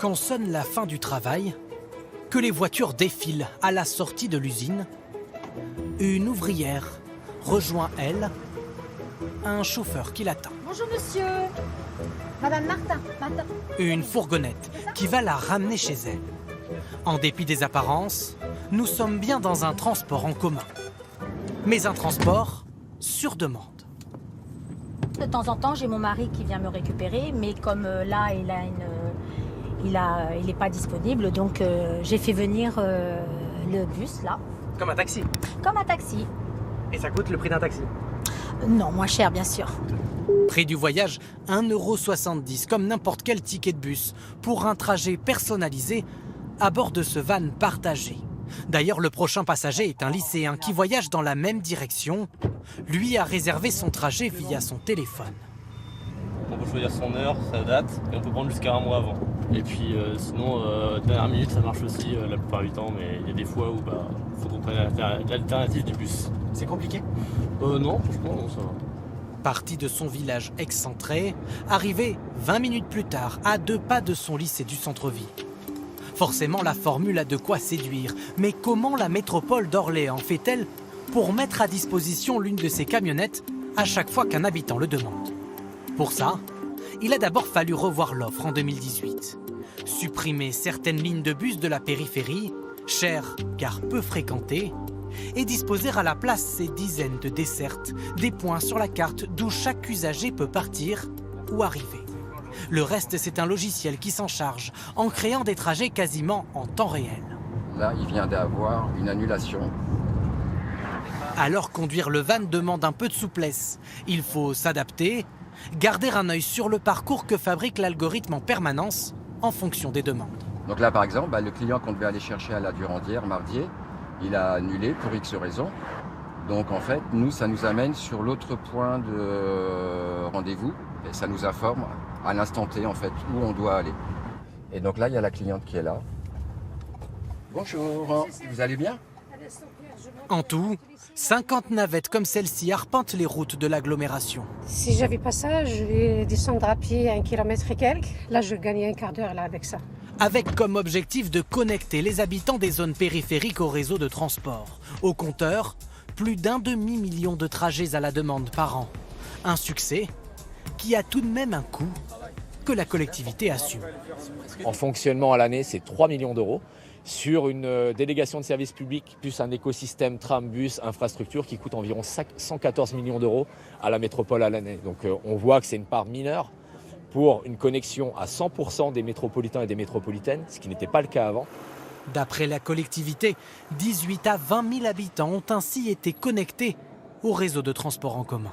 Quand sonne la fin du travail, que les voitures défilent à la sortie de l'usine, une ouvrière rejoint, elle, un chauffeur qui l'attend. Bonjour monsieur. Madame Martin. Une fourgonnette qui va la ramener chez elle. En dépit des apparences, nous sommes bien dans un transport en commun. Mais un transport sur demande. De temps en temps, j'ai mon mari qui vient me récupérer, mais comme là, il n'est pas disponible, donc j'ai fait venir le bus là. Comme un taxi. Comme un taxi. Et ça coûte le prix d'un taxi? Non, moins cher bien sûr. Prix du voyage, 1,70 € comme n'importe quel ticket de bus pour un trajet personnalisé à bord de ce van partagé. D'ailleurs, le prochain passager est un lycéen qui voyage dans la même direction. Lui a réservé son trajet via son téléphone. On peut choisir son heure, sa date, et on peut prendre jusqu'à un mois avant. Et puis sinon, dernière minute, ça marche aussi la plupart du temps, mais il y a des fois où faut qu'on prenne l'alternative du bus. C'est compliqué? Non, franchement, non, ça va. Parti de son village excentré, arrivé 20 minutes plus tard, à 2 pas de son lycée du centre-ville. Forcément, la formule a de quoi séduire. Mais comment la métropole d'Orléans fait-elle pour mettre à disposition l'une de ses camionnettes à chaque fois qu'un habitant le demande? Pour ça, il a d'abord fallu revoir l'offre en 2018. Supprimer certaines lignes de bus de la périphérie, chères car peu fréquentées, et disposer à la place ces dizaines de dessertes, des points sur la carte d'où chaque usager peut partir ou arriver. Le reste, c'est un logiciel qui s'en charge, en créant des trajets quasiment en temps réel. Là, il vient d'avoir une annulation. Alors conduire le van demande un peu de souplesse. Il faut s'adapter, garder un œil sur le parcours que fabrique l'algorithme en permanence en fonction des demandes. Donc là, par exemple, le client qu'on devait aller chercher à la Durandière, Mardier, il a annulé pour X raisons. Donc en fait, nous, ça nous amène sur l'autre point de rendez-vous et ça nous informe à l'instant T, en fait, où on doit aller. Et donc là, il y a la cliente qui est là. Bonjour, vous allez bien? En tout, 50 navettes comme celle-ci arpentent les routes de l'agglomération. Si j'avais pas ça, je vais descendre à pied 1 kilomètre et quelques. Là, je gagnais un quart d'heure là avec ça. Avec comme objectif de connecter les habitants des zones périphériques au réseau de transport. Au compteur, plus d'1,5 million de trajets à la demande par an. Un succès qui a tout de même un coût que la collectivité assume. En fonctionnement à l'année, c'est 3 millions d'euros sur une délégation de services publics plus un écosystème tram, bus, infrastructure qui coûte environ 114 millions d'euros à la métropole à l'année. Donc on voit que c'est une part mineure pour une connexion à 100% des métropolitains et des métropolitaines, ce qui n'était pas le cas avant. D'après la collectivité, 18 à 20 000 habitants ont ainsi été connectés au réseau de transport en commun.